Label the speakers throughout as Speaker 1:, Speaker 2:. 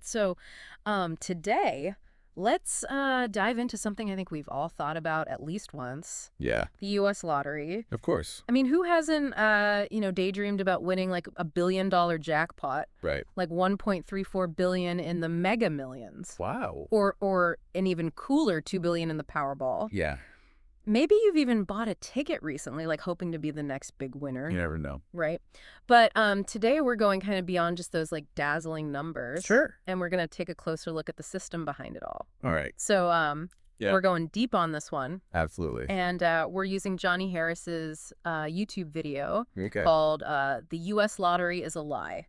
Speaker 1: So today, let's dive into something I think we've all thought about at least once.
Speaker 2: Yeah,
Speaker 1: The U.S. lottery.
Speaker 2: of course.
Speaker 1: I mean, who hasn't, daydreamed about winning like a billion-dollar jackpot,
Speaker 2: Right.
Speaker 1: like 1.34 billion in the Mega Millions,
Speaker 2: Wow.
Speaker 1: or an even cooler 2 billion in the Powerball?
Speaker 2: Yeah,
Speaker 1: Maybe you've even bought a ticket recently, like hoping to be the next big winner.
Speaker 2: you never know.
Speaker 1: Right. But today we're going kind of beyond just those like dazzling numbers.
Speaker 2: Sure.
Speaker 1: And we're going to take a closer look at the system behind it all.
Speaker 2: All right.
Speaker 1: So
Speaker 2: Yeah.
Speaker 1: we're going deep on this one.
Speaker 2: Absolutely.
Speaker 1: And we're using Johnny Harris's YouTube video
Speaker 2: Okay.
Speaker 1: called The U.S. Lottery is a Lie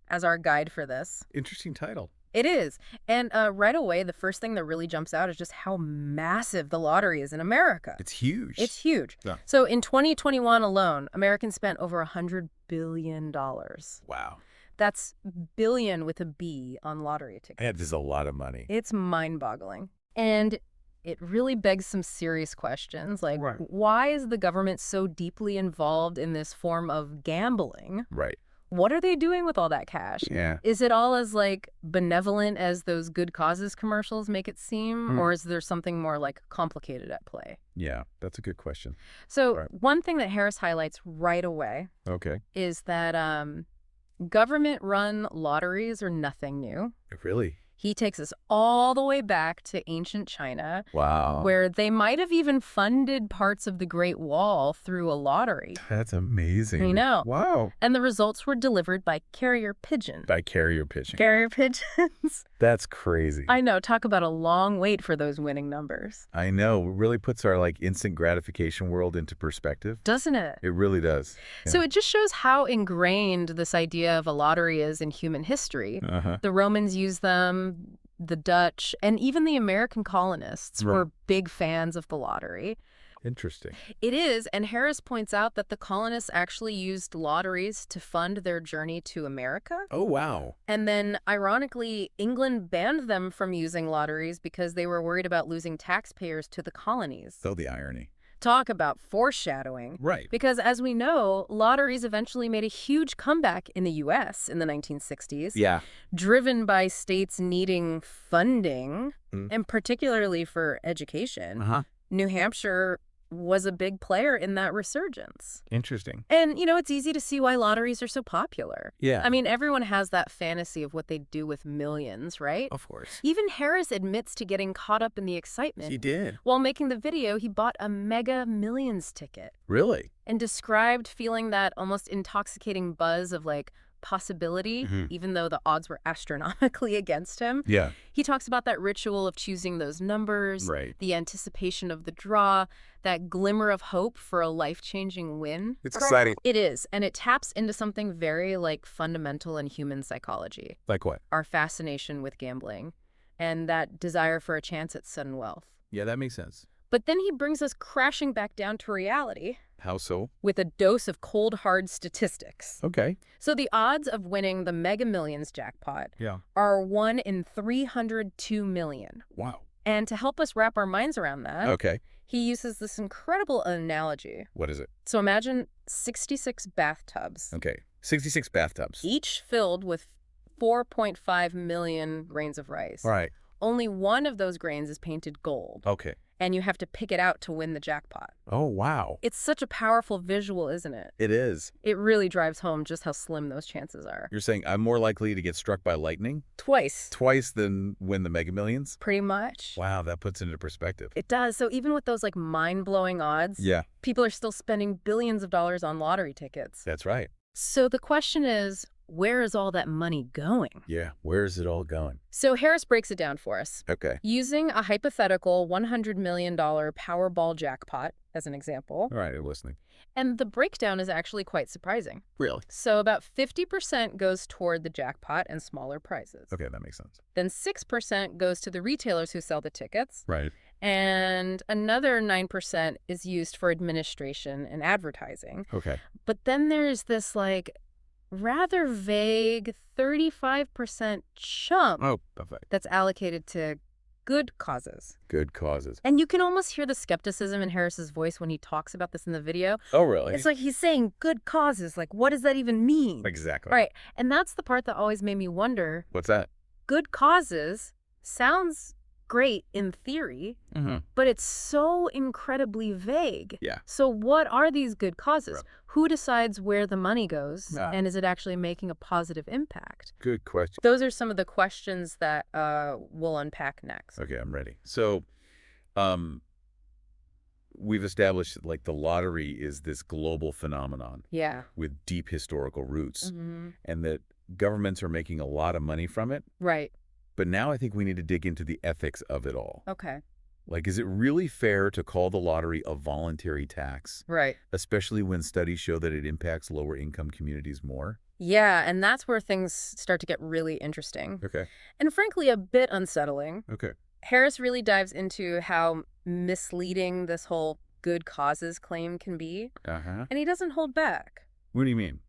Speaker 1: as our guide for this.
Speaker 2: Interesting title.
Speaker 1: It is. And right away, the first thing that really jumps out is just how massive the lottery is in America.
Speaker 2: It's huge.
Speaker 1: It's huge.
Speaker 2: Yeah.
Speaker 1: So in 2021 alone, Americans spent over $100 billion.
Speaker 2: Wow.
Speaker 1: That's billion with a B on lottery tickets.
Speaker 2: That is a lot of money.
Speaker 1: It's mind-boggling. And it really begs some serious questions, like
Speaker 2: Right.
Speaker 1: why is the government so deeply involved in this form of gambling?
Speaker 2: Right.
Speaker 1: What are they doing with all that cash?
Speaker 2: Yeah.
Speaker 1: Is it all as like benevolent as those good causes commercials make it seem, or is there something more like complicated at play?
Speaker 2: Yeah. That's a good question.
Speaker 1: So
Speaker 2: Right.
Speaker 1: one thing that Harris highlights right away
Speaker 2: Okay.
Speaker 1: is that government-run lotteries are nothing new.
Speaker 2: Really?
Speaker 1: He takes us all the way back to ancient China,
Speaker 2: Wow.
Speaker 1: where they might have even funded parts of the Great Wall through a lottery.
Speaker 2: That's amazing.
Speaker 1: I know.
Speaker 2: Wow.
Speaker 1: And the results were delivered by carrier pigeon.
Speaker 2: By carrier pitching.
Speaker 1: Carrier pigeons.
Speaker 2: That's crazy.
Speaker 1: I know. Talk about a long wait for those winning numbers.
Speaker 2: I know. It really puts our like instant gratification world into perspective.
Speaker 1: Doesn't it?
Speaker 2: It really does.
Speaker 1: So it just shows how ingrained this idea of a lottery is in human history.
Speaker 2: Uh-huh.
Speaker 1: The Romans used them, the Dutch, and even the American colonists
Speaker 2: Right.
Speaker 1: were big fans of the lottery.
Speaker 2: Interesting.
Speaker 1: It is, and Harris points out that the colonists actually used lotteries to fund their journey to America.
Speaker 2: Oh, wow.
Speaker 1: And then, ironically, England banned them from using lotteries because they were worried about losing taxpayers to the colonies.
Speaker 2: So the irony.
Speaker 1: Talk about foreshadowing.
Speaker 2: Right.
Speaker 1: Because as we know, lotteries eventually made a huge comeback in the U.S. in the 1960s,
Speaker 2: Yeah.
Speaker 1: driven by states needing funding,
Speaker 2: Mm.
Speaker 1: and particularly for education.
Speaker 2: Uh-huh.
Speaker 1: New Hampshire was a big player in that resurgence.
Speaker 2: Interesting.
Speaker 1: And, it's easy to see why lotteries are so popular.
Speaker 2: Yeah.
Speaker 1: I mean, everyone has that fantasy of what they'd do with millions, right?
Speaker 2: Of course.
Speaker 1: Even Harris admits to getting caught up in the excitement.
Speaker 2: He did.
Speaker 1: While making the video, he bought a Mega Millions ticket
Speaker 2: Really?
Speaker 1: and described feeling that almost intoxicating buzz of like possibility,
Speaker 2: Mhm.
Speaker 1: even though the odds were astronomically against him.
Speaker 2: Yeah.
Speaker 1: He talks about that ritual of choosing those numbers,
Speaker 2: Right.
Speaker 1: the anticipation of the draw, that glimmer of hope for a life-changing win.
Speaker 2: It's exciting.
Speaker 1: It is, and it taps into something very like fundamental in human psychology,
Speaker 2: Like what?
Speaker 1: our fascination with gambling and that desire for a chance at sudden wealth.
Speaker 2: Yeah, that makes sense.
Speaker 1: But then he brings us crashing back down to reality
Speaker 2: How so?
Speaker 1: with a dose of cold, hard statistics.
Speaker 2: Okay.
Speaker 1: So the odds of winning the Mega Millions jackpot
Speaker 2: Yeah.
Speaker 1: are 1 in 302 million.
Speaker 2: Wow.
Speaker 1: And to help us wrap our minds around that,
Speaker 2: Okay.
Speaker 1: he uses this incredible analogy.
Speaker 2: What is it?
Speaker 1: So imagine 66 bathtubs,
Speaker 2: Okay. 66 bathtubs.
Speaker 1: each filled with 4.5 million grains of rice.
Speaker 2: All right.
Speaker 1: Only one of those grains is painted gold,
Speaker 2: Okay.
Speaker 1: and you have to pick it out to win the jackpot.
Speaker 2: Oh, wow.
Speaker 1: It's such a powerful visual, isn't it?
Speaker 2: It is.
Speaker 1: It really drives home just how slim those chances are.
Speaker 2: You're saying I'm more likely to get struck by lightning
Speaker 1: Twice,
Speaker 2: twice than win the Mega Millions?
Speaker 1: pretty much.
Speaker 2: Wow, that puts it into perspective.
Speaker 1: It does. So even with those like mind-blowing odds,
Speaker 2: Yeah,
Speaker 1: people are still spending billions of dollars on lottery tickets.
Speaker 2: that's right.
Speaker 1: So the question is, where is all that money going?
Speaker 2: Yeah, where is it all going?
Speaker 1: So Harris breaks it down for us.
Speaker 2: Okay.
Speaker 1: Using a hypothetical $100 million Powerball jackpot as an example.
Speaker 2: All right, I'm listening.
Speaker 1: And the breakdown is actually quite surprising.
Speaker 2: Really?
Speaker 1: So about 50% goes toward the jackpot and smaller prizes.
Speaker 2: Okay, that makes sense.
Speaker 1: Then 6% goes to the retailers who sell the tickets.
Speaker 2: Right.
Speaker 1: And another 9% is used for administration and advertising.
Speaker 2: Okay.
Speaker 1: But then there's this like rather vague 35% chump
Speaker 2: Oh, perfect.
Speaker 1: that's allocated to good causes.
Speaker 2: Good causes.
Speaker 1: And you can almost hear the skepticism in Harris's voice when he talks about this in the video.
Speaker 2: Oh, really?
Speaker 1: It's like he's saying good causes. Like, what does that even mean?
Speaker 2: Exactly.
Speaker 1: Right. And that's the part that always made me wonder,
Speaker 2: What's that?
Speaker 1: good causes sounds great in theory, but it's so incredibly vague.
Speaker 2: Yeah.
Speaker 1: So what are these good causes?
Speaker 2: Right.
Speaker 1: Who decides where the money goes?
Speaker 2: Ah.
Speaker 1: And is it actually making a positive impact?
Speaker 2: Good question.
Speaker 1: Those are some of the questions that we'll unpack next.
Speaker 2: Okay, I'm ready. So, we've established that, like, the lottery is this global phenomenon
Speaker 1: Yeah.
Speaker 2: with deep historical roots,
Speaker 1: Mm-hmm.
Speaker 2: and that governments are making a lot of money from it.
Speaker 1: Right.
Speaker 2: But now I think we need to dig into the ethics of it all.
Speaker 1: Okay.
Speaker 2: Like, is it really fair to call the lottery a voluntary tax,
Speaker 1: Right.
Speaker 2: especially when studies show that it impacts lower-income communities more?
Speaker 1: Yeah, and that's where things start to get really interesting.
Speaker 2: Okay.
Speaker 1: And frankly, a bit unsettling.
Speaker 2: Okay.
Speaker 1: Harris really dives into how misleading this whole good causes claim can be,
Speaker 2: Uh-huh.
Speaker 1: and he doesn't hold back.
Speaker 2: What do you mean?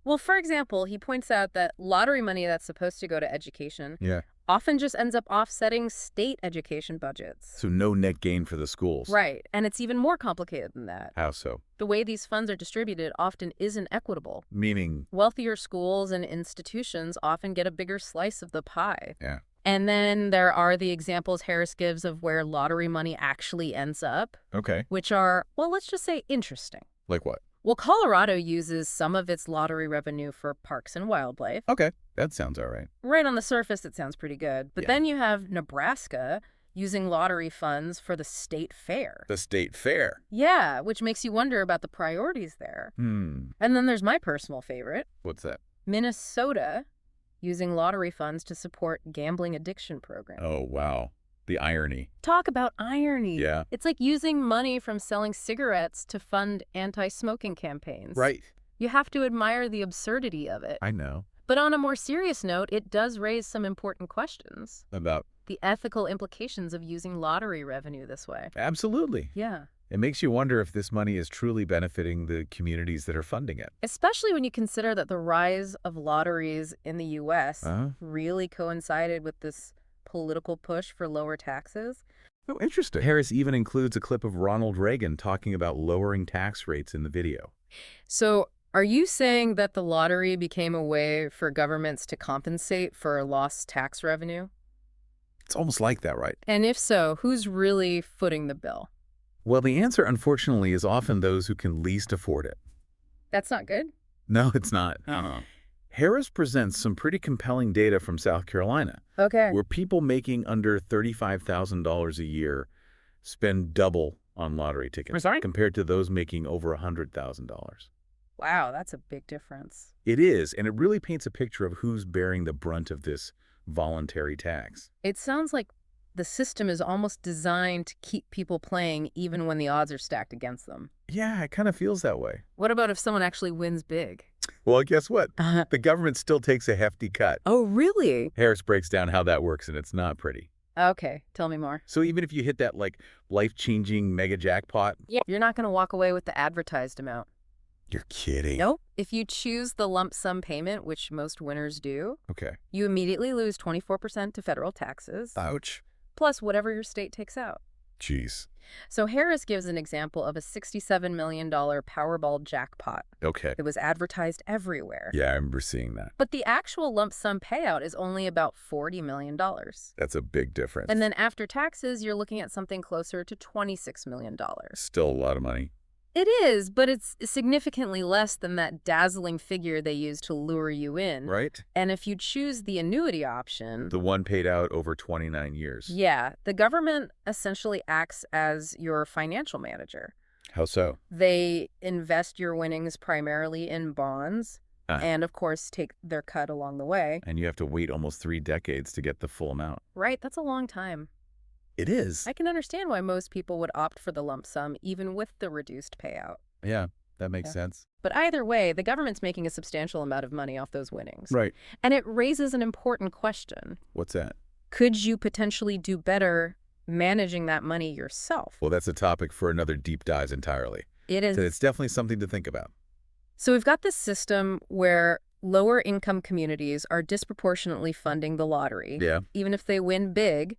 Speaker 1: Well, for example, he points out that lottery money that's supposed to go to education
Speaker 2: Yeah.
Speaker 1: often just ends up offsetting state education budgets.
Speaker 2: So no net gain for the schools.
Speaker 1: Right, and it's even more complicated than that.
Speaker 2: How so?
Speaker 1: The way these funds are distributed often isn't equitable.
Speaker 2: Meaning,
Speaker 1: Wealthier schools and institutions often get a bigger slice of the pie.
Speaker 2: yeah.
Speaker 1: And then there are the examples Harris gives of where lottery money actually ends up,
Speaker 2: Okay.
Speaker 1: which are, well, let's just say interesting.
Speaker 2: Like what?
Speaker 1: Well, Colorado uses some of its lottery revenue for parks and wildlife.
Speaker 2: Okay. That sounds all right.
Speaker 1: Right on the surface, it sounds pretty good. But
Speaker 2: Yeah.
Speaker 1: then you have Nebraska using lottery funds for the state fair.
Speaker 2: The state fair.
Speaker 1: Yeah, which makes you wonder about the priorities there. And then there's my personal favorite,
Speaker 2: What's that?
Speaker 1: Minnesota using lottery funds to support gambling addiction programs.
Speaker 2: Oh, wow. The irony.
Speaker 1: Talk about irony.
Speaker 2: Yeah.
Speaker 1: It's like using money from selling cigarettes to fund anti-smoking campaigns.
Speaker 2: Right.
Speaker 1: You have to admire the absurdity of it.
Speaker 2: I know.
Speaker 1: But on a more serious note, it does raise some important questions.
Speaker 2: About.
Speaker 1: The ethical implications of using lottery revenue this way.
Speaker 2: Absolutely.
Speaker 1: Yeah.
Speaker 2: It makes you wonder if this money is truly benefiting the communities that are funding it.
Speaker 1: Especially when you consider that the rise of lotteries in the U.S.
Speaker 2: Uh-huh.
Speaker 1: really coincided with this political push for lower taxes.
Speaker 2: Oh, interesting. Harris even includes a clip of Ronald Reagan talking about lowering tax rates in the video.
Speaker 1: So are you saying that the lottery became a way for governments to compensate for lost tax revenue?
Speaker 2: It's almost like that, right?
Speaker 1: And if so, who's really footing the bill?
Speaker 2: Well, the answer, unfortunately, is often those who can least afford it.
Speaker 1: That's not good.
Speaker 2: No, it's not. Harris presents some pretty compelling data from South Carolina,
Speaker 1: Okay.
Speaker 2: where people making under $35,000 a year spend double on lottery tickets compared to those making over $100,000.
Speaker 1: Wow, that's a big difference.
Speaker 2: It is, and it really paints a picture of who's bearing the brunt of this voluntary tax.
Speaker 1: It sounds like the system is almost designed to keep people playing even when the odds are stacked against them.
Speaker 2: Yeah, it kind of feels that way.
Speaker 1: What about if someone actually wins big?
Speaker 2: Well, guess what? The government still takes a hefty cut.
Speaker 1: Oh, really?
Speaker 2: Harris breaks down how that works, and it's not pretty.
Speaker 1: Okay, tell me more.
Speaker 2: So even if you hit that, like, life-changing mega jackpot...
Speaker 1: Yeah, you're not going to walk away with the advertised amount.
Speaker 2: You're kidding.
Speaker 1: Nope. If you choose the lump sum payment, which most winners do,
Speaker 2: Okay.
Speaker 1: you immediately lose 24% to federal taxes,
Speaker 2: Ouch.
Speaker 1: plus whatever your state takes out.
Speaker 2: Jeez.
Speaker 1: So Harris gives an example of a $67 million Powerball jackpot
Speaker 2: Okay.
Speaker 1: that was advertised everywhere.
Speaker 2: Yeah, I remember seeing that.
Speaker 1: But the actual lump sum payout is only about $40 million.
Speaker 2: That's a big difference.
Speaker 1: And then after taxes, you're looking at something closer to $26 million.
Speaker 2: Still a lot of money.
Speaker 1: It is, but it's significantly less than that dazzling figure they use to lure you in.
Speaker 2: Right?
Speaker 1: And if you choose the annuity option,
Speaker 2: The one paid out over 29 years.
Speaker 1: yeah, the government essentially acts as your financial manager.
Speaker 2: How so?
Speaker 1: They invest your winnings primarily in bonds and, of course, take their cut along the way.
Speaker 2: And you have to wait almost 3 decades to get the full amount.
Speaker 1: Right? That's a long time.
Speaker 2: It is.
Speaker 1: I can understand why most people would opt for the lump sum, even with the reduced payout.
Speaker 2: Yeah, that makes sense.
Speaker 1: But either way, the government's making a substantial amount of money off those winnings.
Speaker 2: Right.
Speaker 1: And it raises an important question.
Speaker 2: What's that?
Speaker 1: Could you potentially do better managing that money yourself?
Speaker 2: Well, that's a topic for another deep dive entirely.
Speaker 1: It is.
Speaker 2: So it's definitely something to think about.
Speaker 1: So we've got this system where lower income communities are disproportionately funding the lottery.
Speaker 2: Yeah.
Speaker 1: Even if they win big,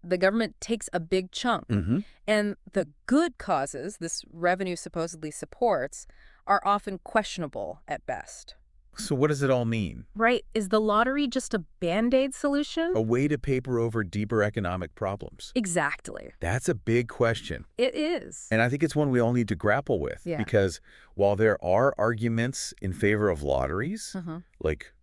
Speaker 1: the government takes a big chunk.
Speaker 2: Mm-hmm.
Speaker 1: And the good causes this revenue supposedly supports are often questionable at best.
Speaker 2: So what does it all mean?
Speaker 1: Right. Is the lottery just a Band-Aid solution?
Speaker 2: A way to paper over deeper economic problems?
Speaker 1: Exactly.
Speaker 2: That's a big question.
Speaker 1: It is.
Speaker 2: And I think it's one we all need to grapple with.
Speaker 1: Yeah.
Speaker 2: Because while there are arguments in favor of lotteries, like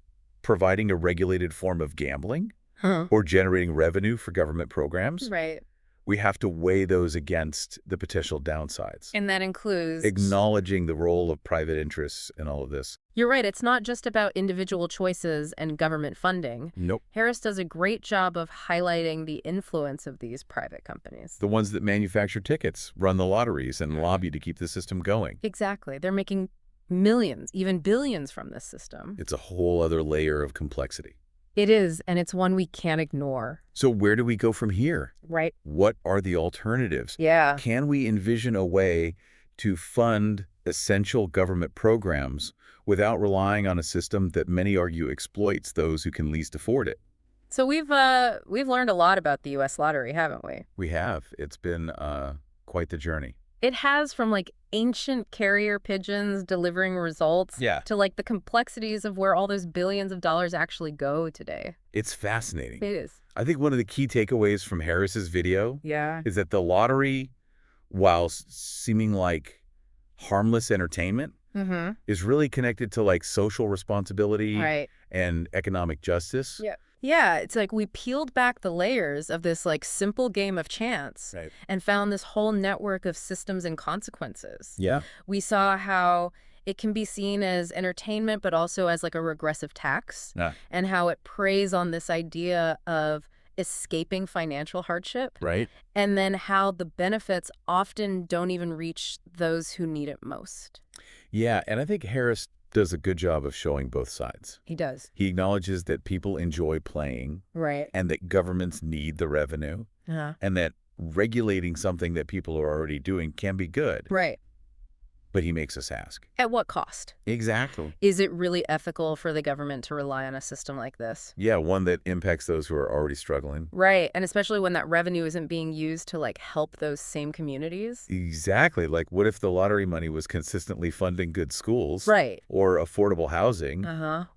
Speaker 2: providing a regulated form of gambling or generating revenue for government programs,
Speaker 1: Right.
Speaker 2: we have to weigh those against the potential downsides.
Speaker 1: And that includes
Speaker 2: Acknowledging the role of private interests in all of this.
Speaker 1: You're right. It's not just about individual choices and government funding.
Speaker 2: Nope.
Speaker 1: Harris does a great job of highlighting the influence of these private companies.
Speaker 2: The ones that manufacture tickets, run the lotteries, and lobby to keep the system going.
Speaker 1: Exactly. They're making millions, even billions from this system.
Speaker 2: It's a whole other layer of complexity.
Speaker 1: It is, and it's one we can't ignore.
Speaker 2: So where do we go from here?
Speaker 1: Right.
Speaker 2: What are the alternatives?
Speaker 1: Yeah.
Speaker 2: Can we envision a way to fund essential government programs without relying on a system that many argue exploits those who can least afford it?
Speaker 1: So we've learned a lot about the U.S. lottery, haven't we?
Speaker 2: We have. It's been quite the journey.
Speaker 1: It has, from like ancient carrier pigeons delivering results to like the complexities of where all those billions of dollars actually go today.
Speaker 2: It's fascinating.
Speaker 1: It is.
Speaker 2: I think one of the key takeaways from Harris's video is that the lottery, while seeming like harmless entertainment, is really connected to like social responsibility and economic justice.
Speaker 1: Yeah, it's like we peeled back the layers of this like simple game of chance and found this whole network of systems and consequences.
Speaker 2: Yeah.
Speaker 1: We saw how it can be seen as entertainment, but also as like a regressive tax, and how it preys on this idea of escaping financial hardship.
Speaker 2: Right.
Speaker 1: And then how the benefits often don't even reach those who need it most.
Speaker 2: Yeah, and I think Harris does a good job of showing both sides.
Speaker 1: He does.
Speaker 2: He acknowledges that people enjoy playing and that governments need the revenue and that regulating something that people are already doing can be good.
Speaker 1: Right.
Speaker 2: But he makes us ask.
Speaker 1: At what cost?
Speaker 2: Exactly.
Speaker 1: Is it really ethical for the government to rely on a system like this?
Speaker 2: Yeah, one that impacts those who are already struggling.
Speaker 1: Right, and especially when that revenue isn't being used to like help those same communities.
Speaker 2: Exactly. Like what if the lottery money was consistently funding good schools?
Speaker 1: Right.
Speaker 2: Or affordable housing?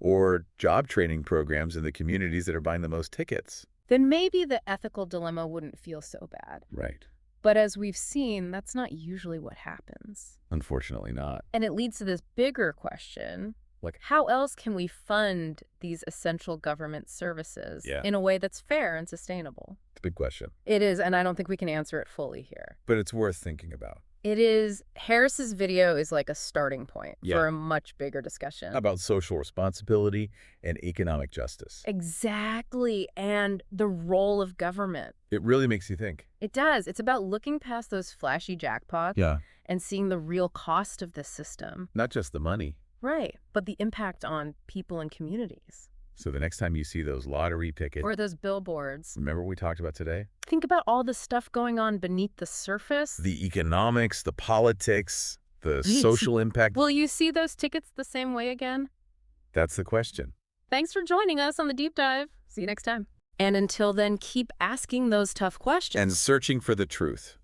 Speaker 2: Or job training programs in the communities that are buying the most tickets?
Speaker 1: Then maybe the ethical dilemma wouldn't feel so bad.
Speaker 2: Right.
Speaker 1: But as we've seen, that's not usually what happens.
Speaker 2: Unfortunately not.
Speaker 1: And it leads to this bigger question.
Speaker 2: Like,
Speaker 1: how else can we fund these essential government services in a way that's fair and sustainable?
Speaker 2: It's a big question.
Speaker 1: It is, and I don't think we can answer it fully here.
Speaker 2: But it's worth thinking about.
Speaker 1: It is. Harris's video is like a starting point for a much bigger discussion.
Speaker 2: About social responsibility and economic justice.
Speaker 1: Exactly. And the role of government.
Speaker 2: It really makes you think.
Speaker 1: It does. It's about looking past those flashy jackpots and seeing the real cost of this system.
Speaker 2: Not just the money.
Speaker 1: Right. But the impact on people and communities.
Speaker 2: So the next time you see those lottery tickets
Speaker 1: or those billboards,
Speaker 2: remember what we talked about today?
Speaker 1: Think about all the stuff going on beneath the surface.
Speaker 2: The economics, the politics, the social impact.
Speaker 1: Will you see those tickets the same way again?
Speaker 2: That's the question.
Speaker 1: Thanks for joining us on the Deep Dive. See you next time. And until then, keep asking those tough questions.
Speaker 2: And searching for the truth.